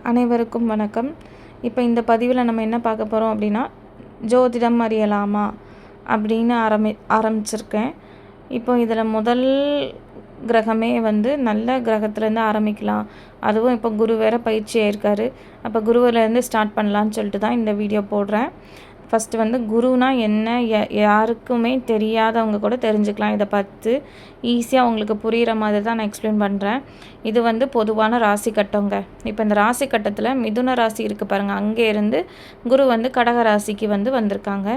அனைவருக்கும் வணக்கம். இப்போ இந்த பதிவில் நம்ம என்ன பார்க்க போகிறோம் அப்படின்னா, ஜோதிடம் அறியலாமா அப்படின்னு ஆரம்பிச்சிருக்கேன். இப்போ இதில் முதல் கிரகமே நல்ல கிரகத்துலேருந்து ஆரம்பிக்கலாம். அதுவும் இப்போ குரு வேறு பயிற்சி ஆயிருக்காரு. அப்போ குருவிலேருந்து ஸ்டார்ட் பண்ணலான்னு சொல்லிட்டு தான் இந்த வீடியோ போடுறேன். ஃபஸ்ட்டு குருனா என்ன, யாருக்குமே தெரியாதவங்க கூட தெரிஞ்சுக்கலாம். இதை பார்த்து ஈஸியாக அவங்களுக்கு புரிகிற மாதிரி தான் நான் எக்ஸ்பிளைன் பண்ணுறேன். இது பொதுவான ராசி கட்டங்க. இப்போ இந்த ராசி கட்டத்தில் மிதுன ராசி இருக்குது பாருங்கள், அங்கே இருந்து குரு கடக ராசிக்கு வந்திருக்காங்க.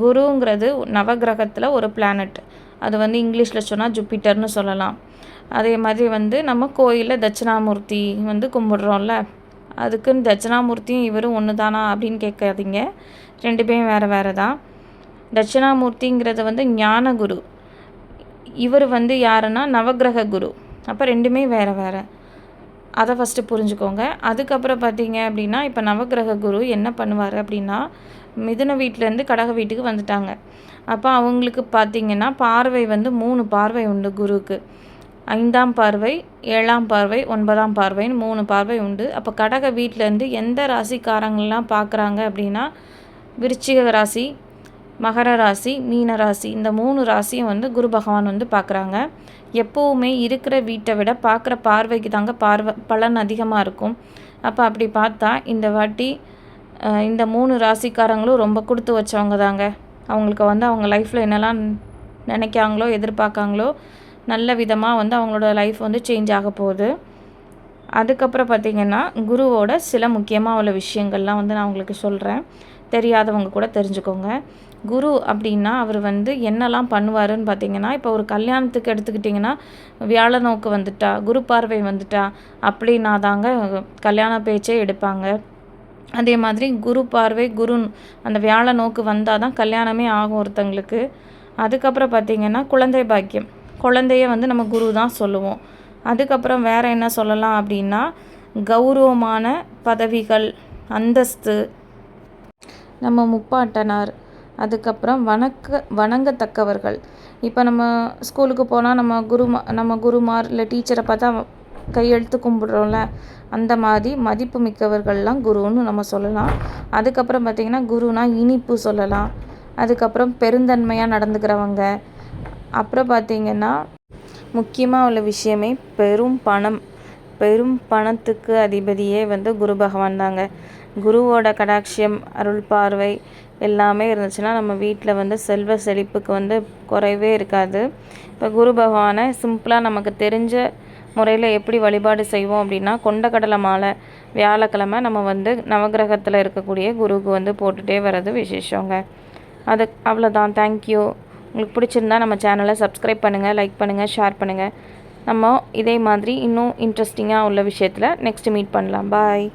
குருங்கிறது நவகிரகத்தில் ஒரு பிளானட். அது இங்கிலீஷில் சொன்னால் ஜூப்பிட்டர்னு சொல்லலாம். அதே மாதிரி நம்ம கோயிலில் தட்சிணாமூர்த்தி கும்பிடுறோம்ல, அதுக்குன்னு தட்சிணாமூர்த்தியும் இவரும் ஒன்று தானா அப்படின்னு கேட்காதீங்க. ரெண்டு பேரும் வேறு வேறு தான். தட்சிணாமூர்த்திங்கிறது ஞான குரு, இவர் யாருன்னா நவகிரக குரு. அப்போ ரெண்டுமே வேறு வேறு, அதை ஃபஸ்ட்டு புரிஞ்சுக்கோங்க. அதுக்கப்புறம் பார்த்தீங்க அப்படின்னா, இப்போ நவகிரக குரு என்ன பண்ணுவார் அப்படின்னா, மிதுன வீட்டிலேருந்து கடக வீட்டுக்கு வந்துட்டாங்க. அப்போ அவங்களுக்கு பார்த்திங்கன்னா பார்வை 3 பார்வை உண்டு குருவுக்கு. 5ஆம் பார்வை, 7ஆம் பார்வை, 9ஆம் பார்வைன்னு 3 பார்வை உண்டு. அப்போ கடக வீட்டிலேருந்து எந்த ராசிக்காரங்கள்லாம் பார்க்குறாங்க அப்படின்னா, விருச்சிக ராசி, மகர ராசி, மீன ராசி, இந்த 3 ராசியும் குரு பகவான் பார்க்குறாங்க. எப்போவுமே இருக்கிற வீட்டை விட பார்க்குற பார்வைக்கு தாங்க பலன் அதிகமாக இருக்கும். அப்போ அப்படி பார்த்தா இந்த வாட்டி இந்த 3 ராசிக்காரங்களும் ரொம்ப கொடுத்து வச்சவங்க தாங்க. அவங்களுக்கு அவங்க லைஃப்பில் என்னெல்லாம் நினைக்காங்களோ, எதிர்பார்க்காங்களோ, நல்ல விதமாக அவங்களோட லைஃப் சேஞ்ச் ஆக போகுது. அதுக்கப்புறம் பார்த்திங்கன்னா, குருவோட சில முக்கியமாக உள்ள விஷயங்கள்லாம் நான் உங்களுக்கு சொல்கிறேன். தெரியாதவங்க கூட தெரிஞ்சுக்கோங்க. குரு அப்படின்னா அவர் என்னெல்லாம் பண்ணுவாருன்னு பார்த்திங்கன்னா, இப்போ ஒரு கல்யாணத்துக்கு எடுத்துக்கிட்டிங்கன்னா, வியாழ நோக்கு வந்துட்டா, குரு பார்வை வந்துட்டா அப்படின்னா தாங்க கல்யாண பேச்சே எடுப்பாங்க. அதே மாதிரி குரு பார்வை, அந்த வியாழ நோக்கு வந்தால் தான் கல்யாணமே ஆகும் ஒருத்தங்களுக்கு. அதுக்கப்புறம் பார்த்திங்கன்னா குழந்தை பாக்கியம், குழந்தைய நம்ம குரு தான் சொல்லுவோம். அதுக்கப்புறம் வேறு என்ன சொல்லலாம் அப்படின்னா, கௌரவமான பதவிகள், அந்தஸ்து, நம்ம முப்பாட்டனார், அதுக்கப்புறம் வணங்கத்தக்கவர்கள். இப்போ நம்ம ஸ்கூலுக்கு போனால் நம்ம குருமார் இல்லை டீச்சரை பார்த்தா கையெழுத்து கும்பிடுறோம்ல, அந்த மாதிரி மதிப்பு மிக்கவர்கள்லாம் குருன்னு நம்ம சொல்லலாம். அதுக்கப்புறம் பார்த்திங்கன்னா குருனா இனிப்பு சொல்லலாம். அதுக்கப்புறம் பெருந்தன்மையாக நடந்துக்கிறவங்க. அப்புறம் பார்த்திங்கன்னா முக்கியமாக உள்ள விஷயமே பெரும் பணத்துக்கு அதிபதியே குரு பகவான் தாங்க. குருவோட கடாட்சியம், அருள் பார்வை எல்லாமே இருந்துச்சுன்னா நம்ம வீட்டில் செல்வ செழிப்புக்கு குறைவே இருக்காது. இப்போ குரு பகவானை சிம்பிளாக நமக்கு தெரிஞ்ச முறையில் எப்படி வழிபாடு செய்வோம் அப்படின்னா, கொண்டக்கடலை மாலை வியாழக்கிழமை நம்ம நவகிரகத்தில் இருக்கக்கூடிய குருவுக்கு போட்டுகிட்டே வர்றது விசேஷங்க. அது அவ்வளோதான். தேங்க்யூ. உங்களுக்கு பிடிச்சிருந்தா நம்ம சேனலை சப்ஸ்கிரைப் பண்ணுங்கள், லைக் பண்ணுங்கள், ஷேர் பண்ணுங்கள். நம்ம இதே மாதிரி இன்னும் இன்ட்ரெஸ்டிங்காக உள்ள விஷயத்தில் நெக்ஸ்ட்டு மீட் பண்ணலாம். பாய்.